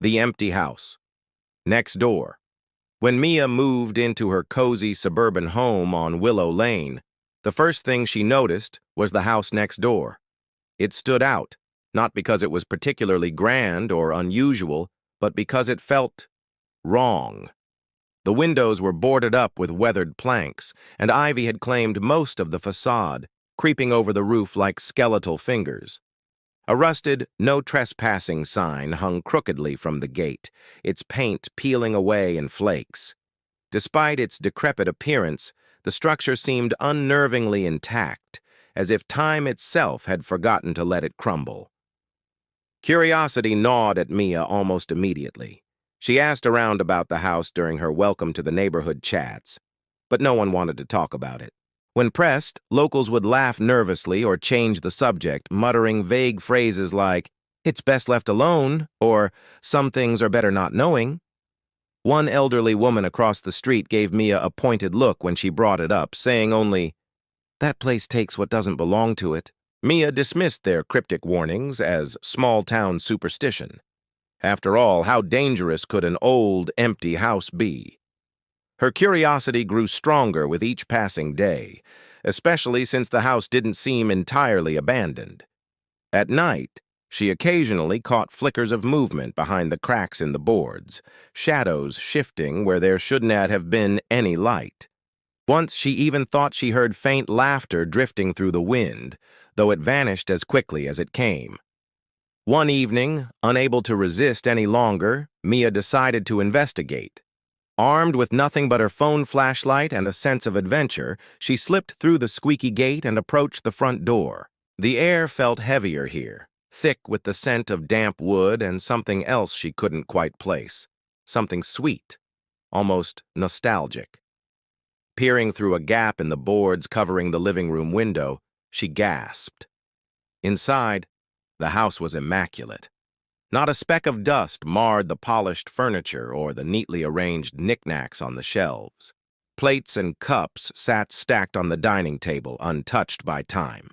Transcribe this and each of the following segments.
The empty house. Next door. When Mia moved into her cozy suburban home on Willow Lane, the first thing she noticed was the house next door. It stood out, not because it was particularly grand or unusual, but because it felt wrong. The windows were boarded up with weathered planks, and ivy had claimed most of the facade, creeping over the roof like skeletal fingers. A rusted "No Trespassing" sign hung crookedly from the gate, its paint peeling away in flakes. Despite its decrepit appearance, the structure seemed unnervingly intact, as if time itself had forgotten to let it crumble. Curiosity gnawed at Mia almost immediately. She asked around about the house during her welcome to the neighborhood chats, but no one wanted to talk about it. When pressed, locals would laugh nervously or change the subject, muttering vague phrases like, "It's best left alone," or "Some things are better not knowing." One elderly woman across the street gave Mia a pointed look when she brought it up, saying only, "That place takes what doesn't belong to it." Mia dismissed their cryptic warnings as small-town superstition. After all, how dangerous could an old, empty house be? Her curiosity grew stronger with each passing day, especially since the house didn't seem entirely abandoned. At night, she occasionally caught flickers of movement behind the cracks in the boards, shadows shifting where there shouldn't have been any light. Once she even thought she heard faint laughter drifting through the wind, though it vanished as quickly as it came. One evening, unable to resist any longer, Mia decided to investigate. Armed with nothing but her phone flashlight and a sense of adventure, she slipped through the squeaky gate and approached the front door. The air felt heavier here, thick with the scent of damp wood and something else she couldn't quite place. Something sweet, almost nostalgic. Peering through a gap in the boards covering the living room window, she gasped. Inside, the house was immaculate. Not a speck of dust marred the polished furniture or the neatly arranged knickknacks on the shelves. Plates and cups sat stacked on the dining table, untouched by time.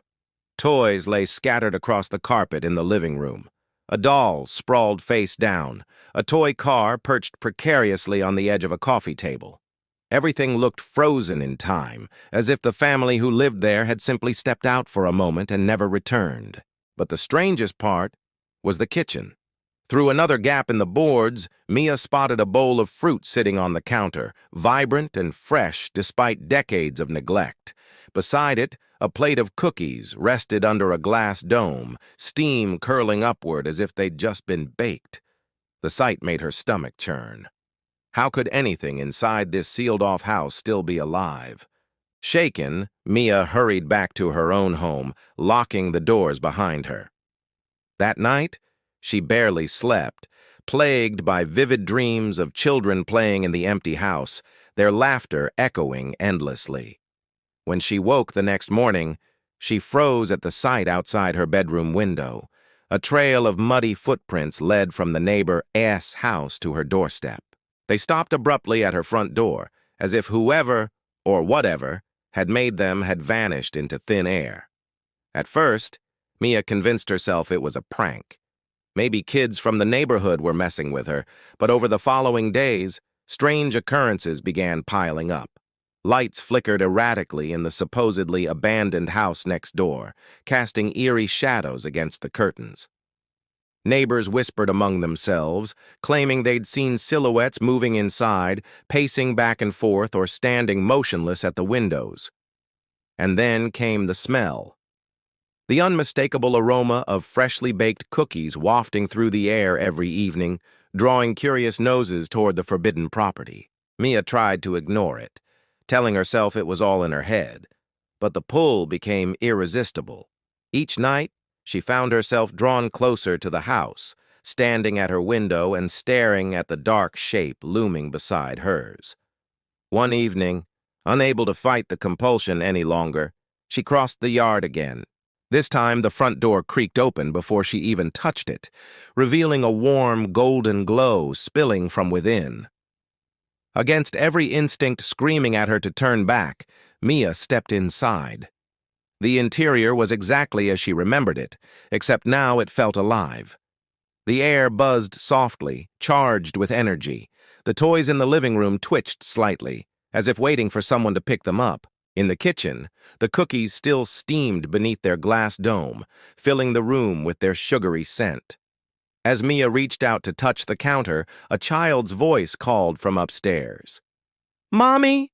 Toys lay scattered across the carpet in the living room. A doll sprawled face down, a toy car perched precariously on the edge of a coffee table. Everything looked frozen in time, as if the family who lived there had simply stepped out for a moment and never returned. But the strangest part was the kitchen. Through another gap in the boards, Mia spotted a bowl of fruit sitting on the counter, vibrant and fresh despite decades of neglect. Beside it, a plate of cookies rested under a glass dome, steam curling upward as if they'd just been baked. The sight made her stomach churn. How could anything inside this sealed-off house still be alive? Shaken, Mia hurried back to her own home, locking the doors behind her. That night, she barely slept, plagued by vivid dreams of children playing in the empty house, their laughter echoing endlessly. When she woke the next morning, she froze at the sight outside her bedroom window. A trail of muddy footprints led from the neighbor's house to her doorstep. They stopped abruptly at her front door, as if whoever, or whatever, had made them had vanished into thin air. At first, Mia convinced herself it was a prank. Maybe kids from the neighborhood were messing with her, but over the following days, strange occurrences began piling up. Lights flickered erratically in the supposedly abandoned house next door, casting eerie shadows against the curtains. Neighbors whispered among themselves, claiming they'd seen silhouettes moving inside, pacing back and forth or standing motionless at the windows. And then came the smell. The unmistakable aroma of freshly baked cookies wafting through the air every evening, drawing curious noses toward the forbidden property. Mia tried to ignore it, telling herself it was all in her head. But the pull became irresistible. Each night, she found herself drawn closer to the house, standing at her window and staring at the dark shape looming beside hers. One evening, unable to fight the compulsion any longer, she crossed the yard again. This time, the front door creaked open before she even touched it, revealing a warm, golden glow spilling from within. Against every instinct screaming at her to turn back, Mia stepped inside. The interior was exactly as she remembered it, except now it felt alive. The air buzzed softly, charged with energy. The toys in the living room twitched slightly, as if waiting for someone to pick them up. In the kitchen, the cookies still steamed beneath their glass dome, filling the room with their sugary scent. As Mia reached out to touch the counter, a child's voice called from upstairs. "Mommy!"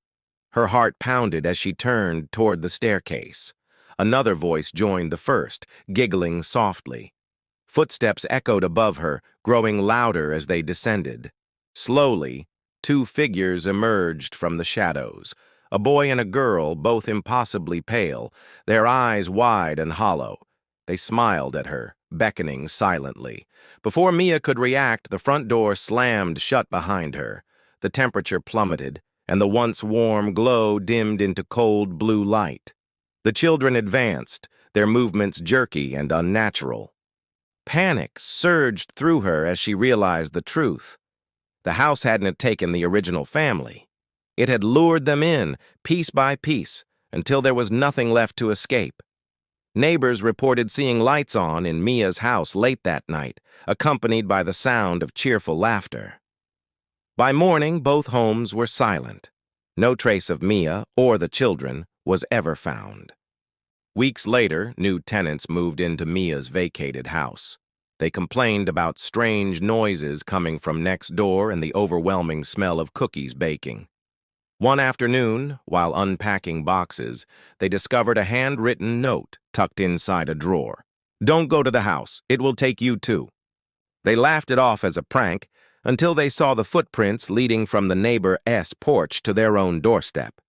Her heart pounded as she turned toward the staircase. Another voice joined the first, giggling softly. Footsteps echoed above her, growing louder as they descended. Slowly, two figures emerged from the shadows. A boy and a girl, both impossibly pale, their eyes wide and hollow. They smiled at her, beckoning silently. Before Mia could react, the front door slammed shut behind her. The temperature plummeted, and the once warm glow dimmed into cold blue light. The children advanced, their movements jerky and unnatural. Panic surged through her as she realized the truth. The house hadn't taken the original family. It had lured them in, piece by piece, until there was nothing left to escape. Neighbors reported seeing lights on in Mia's house late that night, accompanied by the sound of cheerful laughter. By morning, both homes were silent. No trace of Mia or the children was ever found. Weeks later, new tenants moved into Mia's vacated house. They complained about strange noises coming from next door and the overwhelming smell of cookies baking. One afternoon, while unpacking boxes, they discovered a handwritten note tucked inside a drawer. "Don't go to the house. It will take you too." They laughed it off as a prank until they saw the footprints leading from the neighbor's porch to their own doorstep.